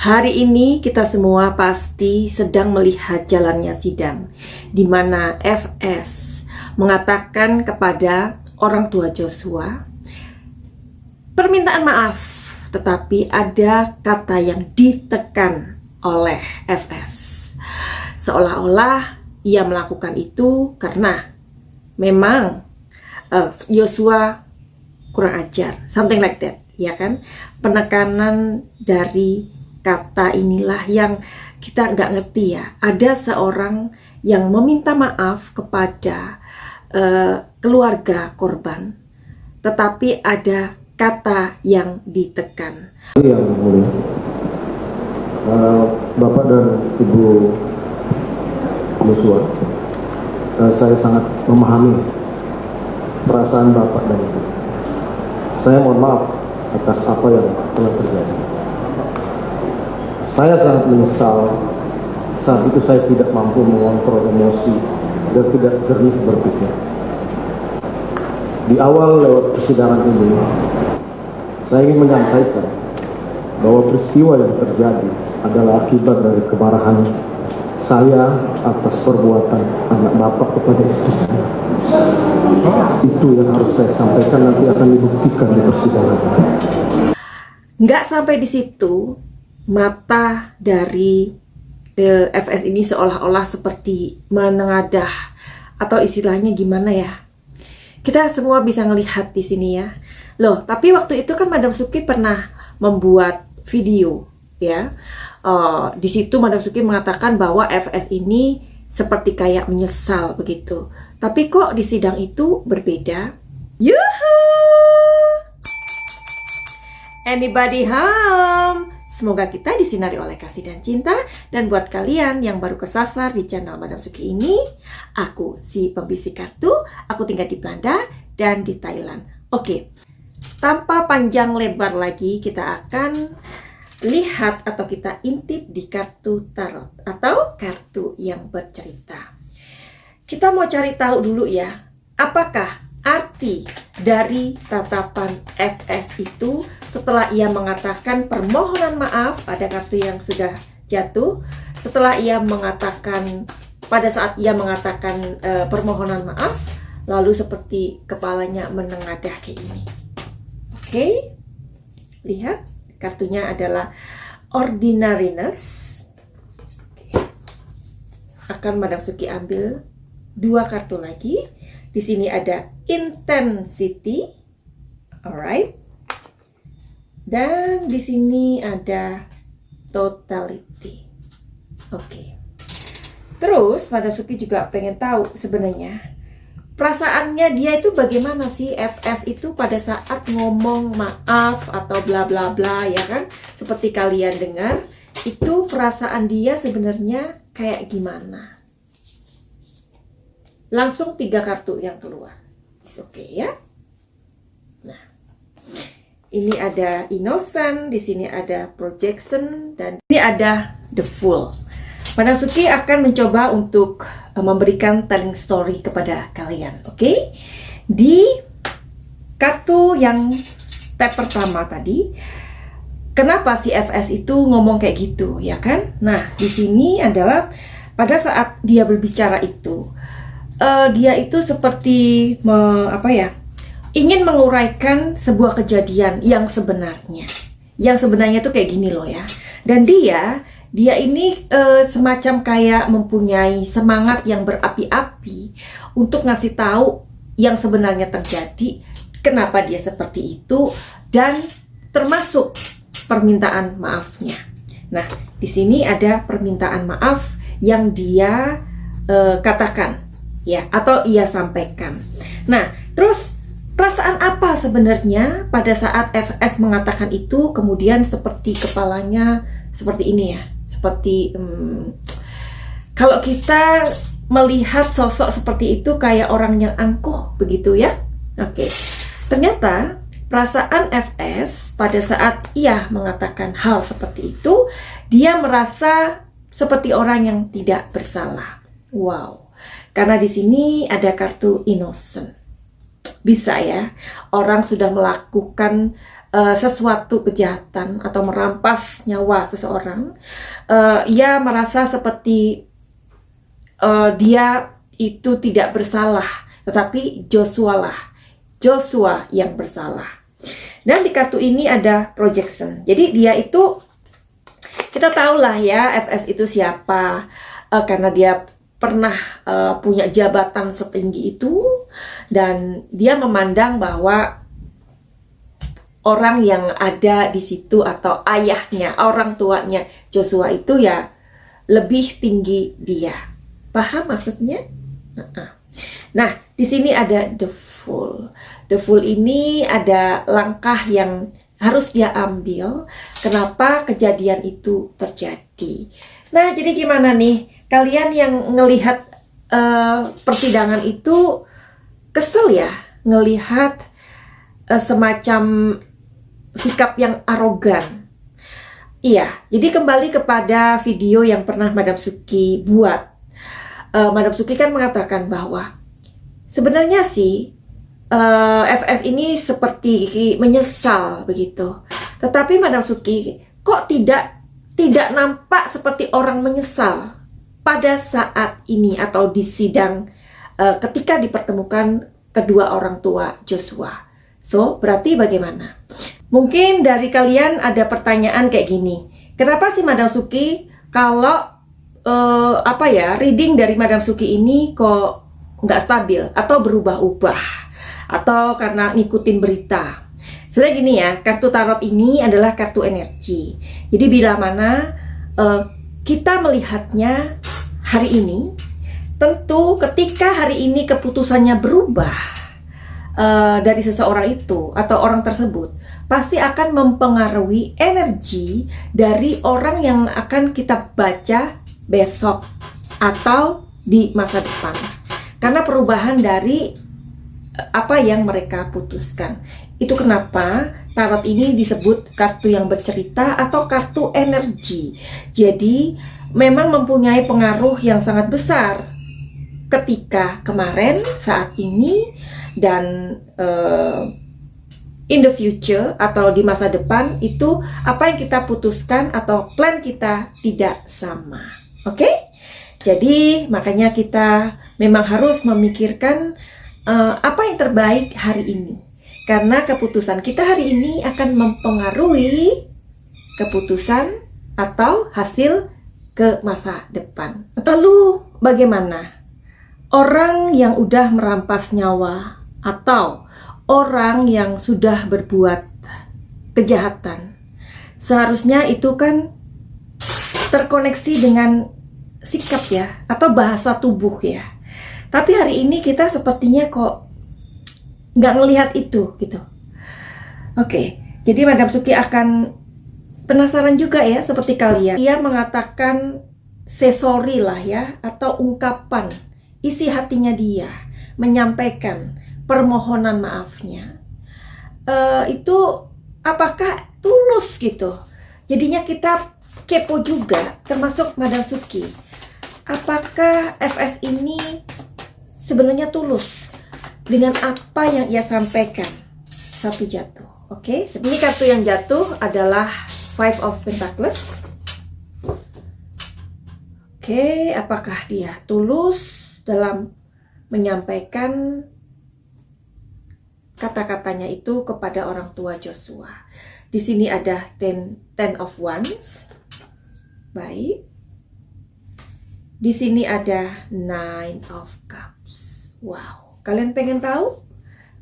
Hari ini kita semua pasti sedang melihat jalannya sidang, di mana FS mengatakan kepada orang tua Joshua permintaan maaf, tetapi ada kata yang ditekan oleh FS. Seolah-olah ia melakukan itu karena memang Joshua kurang ajar, something like that, ya kan? Penekanan dari kata inilah yang kita nggak ngerti ya. Ada seorang yang meminta maaf kepada keluarga korban, tetapi ada kata yang ditekan. Yang mulia, Bapak dan Ibu Joshua, saya sangat memahami perasaan Bapak dan Ibu. Saya mohon maaf atas apa yang telah terjadi. Saya sangat menyesal saat itu saya tidak mampu mengontrol emosi dan tidak jernih berpikir. Di awal lewat persidangan ini, saya ingin menyampaikan bahwa peristiwa yang terjadi adalah akibat dari kemarahan saya atas perbuatan anak Bapak kepada istri saya. Itu yang harus saya sampaikan, nanti akan dibuktikan di persidangan. Nggak sampai di situ, mata dari FS ini seolah-olah seperti menengadah, atau istilahnya gimana ya? Kita semua bisa ngelihat di sini ya. Loh, tapi waktu itu kan Madam Suki pernah membuat video ya. Di situ Madam Suki mengatakan bahwa FS ini seperti kayak menyesal begitu. Tapi kok di sidang itu berbeda? Yuhu! Anybody home? Semoga kita disinari oleh kasih dan cinta. Dan buat kalian yang baru kesasar di channel Madam Suki ini, aku si pembisik kartu, aku tinggal di Belanda dan di Thailand. Oke, tanpa panjang lebar lagi, kita akan lihat atau kita intip di kartu tarot atau kartu yang bercerita. Kita mau cari tahu dulu ya, apakah arti dari tatapan FS itu setelah ia mengatakan permohonan maaf pada kartu yang sudah jatuh, setelah ia mengatakan, pada saat ia mengatakan permohonan maaf, lalu seperti kepalanya menengadah kayak ini. Oke, lihat kartunya adalah ordinariness. Akan Madam Suki ambil 2 kartu lagi. Di sini ada intensity, alright. Dan di sini ada totality. Oke. Terus Madam Suki juga pengen tahu sebenarnya perasaannya dia itu bagaimana sih, FS itu pada saat ngomong maaf atau bla bla bla, ya kan? Seperti kalian dengar, itu perasaan dia sebenarnya kayak gimana? Langsung 3 kartu yang keluar. Oke ya. Nah, ini ada innocent, di sini ada projection, dan ini ada the fool. Madam Suki akan mencoba untuk memberikan telling story kepada kalian, oke? Di kartu yang step pertama tadi, kenapa si FS itu ngomong kayak gitu, ya kan? Nah, di sini adalah pada saat dia berbicara itu, dia itu seperti ingin menguraikan sebuah kejadian yang sebenarnya. Yang sebenarnya tuh kayak gini loh ya. Dan dia ini semacam kayak mempunyai semangat yang berapi-api untuk ngasih tahu yang sebenarnya terjadi, kenapa dia seperti itu, dan termasuk permintaan maafnya. Nah, di sini ada permintaan maaf yang dia katakan ya, atau ia sampaikan. Nah, terus perasaan apa sebenarnya pada saat FS mengatakan itu, kemudian seperti kepalanya seperti ini ya, seperti kalau kita melihat sosok seperti itu kayak orang yang angkuh begitu ya. Oke, ternyata perasaan FS pada saat ia mengatakan hal seperti itu, dia merasa seperti orang yang tidak bersalah. Wow, karena di sini ada kartu innocent. Bisa ya, orang sudah melakukan sesuatu kejahatan atau merampas nyawa seseorang, ia merasa seperti dia itu tidak bersalah, tetapi Joshua yang bersalah. Dan di kartu ini ada projection. Jadi dia itu, kita tahulah ya FS itu siapa, karena dia pernah punya jabatan setinggi itu, dan dia memandang bahwa orang yang ada di situ atau ayahnya, orang tuanya Joshua itu ya lebih tinggi dia. Paham maksudnya? Nah, di sini ada the Fool. The Fool ini ada langkah yang harus dia ambil. Kenapa kejadian itu terjadi? Nah, jadi gimana nih? Kalian yang ngelihat persidangan itu kesel ya? Ngelihat semacam sikap yang arogan. Iya, jadi kembali kepada video yang pernah Madam Suki buat. Madam Suki kan mengatakan bahwa sebenarnya sih FS ini seperti menyesal begitu. Tetapi Madam Suki kok tidak nampak seperti orang menyesal pada saat ini atau di sidang ketika dipertemukan kedua orang tua Joshua. So, berarti bagaimana? Mungkin dari kalian ada pertanyaan kayak gini. Kenapa sih Madam Suki kalau reading dari Madam Suki ini kok nggak stabil atau berubah-ubah, atau karena ngikutin berita? Sudah gini ya, kartu tarot ini adalah kartu energi. Jadi bila mana kita melihatnya hari ini, tentu ketika hari ini keputusannya berubah dari seseorang itu atau orang tersebut, pasti akan mempengaruhi energi dari orang yang akan kita baca besok atau di masa depan. Karena perubahan dari apa yang mereka putuskan. Itu kenapa tarot ini disebut kartu yang bercerita atau kartu energi. Jadi memang mempunyai pengaruh yang sangat besar ketika kemarin, saat ini, dan in the future atau di masa depan. Itu apa yang kita putuskan atau plan kita tidak sama. Oke? Jadi makanya kita memang harus memikirkan apa yang terbaik hari ini. Karena keputusan kita hari ini akan mempengaruhi keputusan atau hasil ke masa depan. Lalu bagaimana? Orang yang udah merampas nyawa atau orang yang sudah berbuat kejahatan, seharusnya itu kan terkoneksi dengan sikap ya, atau bahasa tubuh ya. Tapi hari ini kita sepertinya kok nggak ngelihat itu gitu. Oke, jadi Madam Suki akan penasaran juga ya seperti kalian. Dia mengatakan say sorry lah ya, atau ungkapan isi hatinya dia, menyampaikan permohonan maafnya. Itu apakah tulus gitu? Jadinya kita kepo juga, termasuk Madam Suki. Apakah FS ini sebenarnya tulus dengan apa yang ia sampaikan? Satu jatuh. Oke, ini kartu yang jatuh adalah Five of Pentacles. Oke, apakah dia tulus dalam menyampaikan kata-katanya itu kepada orang tua Joshua? Di sini ada Ten of Wands. Baik. Di sini ada Nine of Cups. Wow. Kalian pengen tahu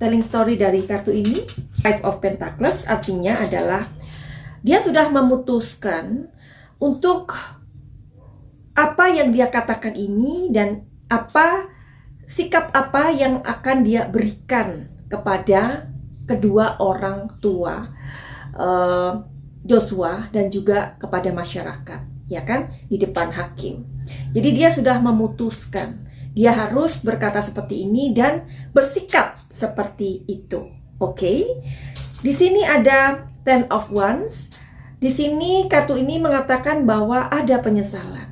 telling story dari kartu ini? Five of Pentacles artinya adalah dia sudah memutuskan untuk apa yang dia katakan ini dan sikap apa yang akan dia berikan kepada kedua orang tua Joshua dan juga kepada masyarakat, ya kan, di depan hakim. Jadi dia sudah memutuskan dia harus berkata seperti ini dan bersikap seperti itu. Oke. Di sini ada Ten of Wands. Di sini kartu ini mengatakan bahwa ada penyesalan.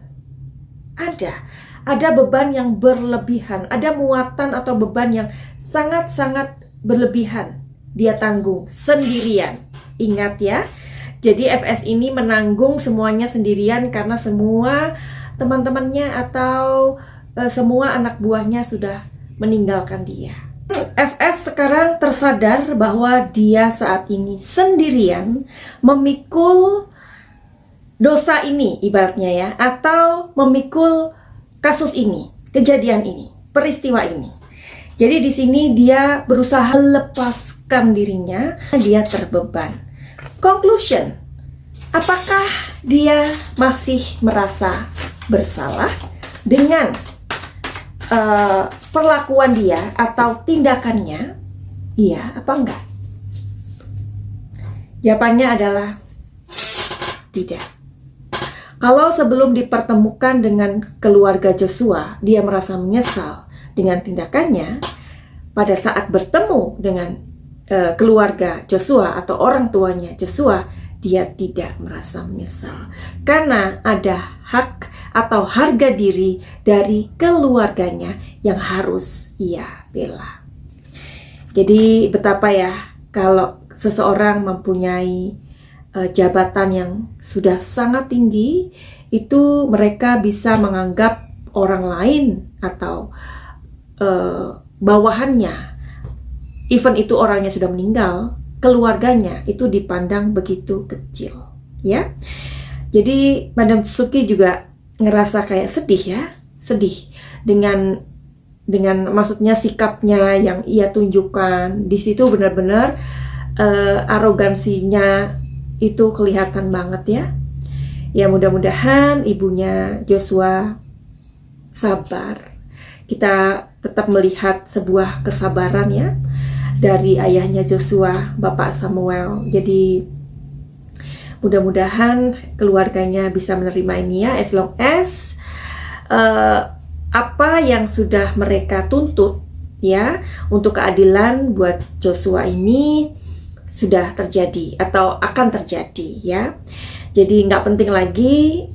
Ada beban yang berlebihan, ada muatan atau beban yang sangat-sangat berlebihan dia tanggung sendirian. Ingat ya. Jadi FS ini menanggung semuanya sendirian karena semua teman-temannya atau semua anak buahnya sudah meninggalkan dia. FS sekarang tersadar bahwa dia saat ini sendirian memikul dosa ini ibaratnya ya, atau memikul kasus ini, kejadian ini, peristiwa ini. Jadi di sini dia berusaha lepaskan dirinya, dia terbeban. Conclusion, apakah dia masih merasa bersalah dengan perlakuan dia atau tindakannya? Iya apa enggak? Jawabannya adalah tidak. Kalau sebelum dipertemukan dengan keluarga Joshua, dia merasa menyesal dengan tindakannya, pada saat bertemu dengan keluarga Joshua atau orang tuanya Joshua, dia tidak merasa menyesal. Karena ada hak atau harga diri dari keluarganya yang harus ia bela. Jadi betapa ya kalau seseorang mempunyai jabatan yang sudah sangat tinggi, itu mereka bisa menganggap orang lain atau bawahannya, even itu orangnya sudah meninggal, keluarganya itu dipandang begitu kecil, ya. Jadi Madam Suki juga ngerasa kayak sedih ya, sedih dengan maksudnya sikapnya yang ia tunjukkan di situ, benar-benar arogansinya itu kelihatan banget ya. Ya mudah-mudahan ibunya Joshua sabar. Kita tetap melihat sebuah kesabaran ya dari ayahnya Joshua, Bapak Samuel. Jadi mudah-mudahan keluarganya bisa menerima ini ya, as long as apa yang sudah mereka tuntut ya untuk keadilan buat Joshua ini sudah terjadi atau akan terjadi ya. Jadi nggak penting lagi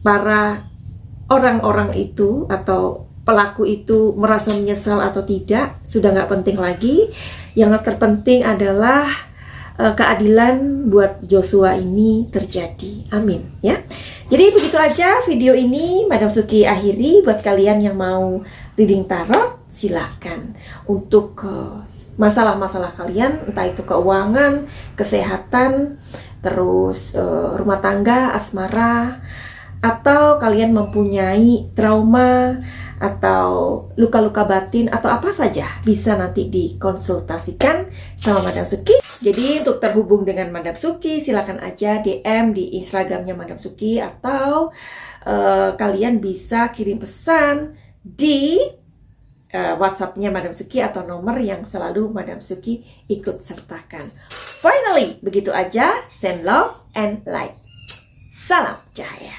para orang-orang itu atau pelaku itu merasa menyesal atau tidak, sudah nggak penting lagi. Yang terpenting adalah keadilan buat Joshua ini terjadi. Amin ya. Jadi begitu aja video ini Madam Suki akhiri. Buat kalian yang mau reading tarot, silahkan untuk masalah-masalah kalian, entah itu keuangan, kesehatan, terus rumah tangga, asmara, atau kalian mempunyai trauma atau luka-luka batin atau apa saja, bisa nanti dikonsultasikan sama Madam Suki. Jadi untuk terhubung dengan Madam Suki, silakan aja DM di Instagramnya Madam Suki, atau kalian bisa kirim pesan di WhatsAppnya Madam Suki atau nomor yang selalu Madam Suki ikut sertakan. Finally, begitu aja. Send love and light. Salam cahaya.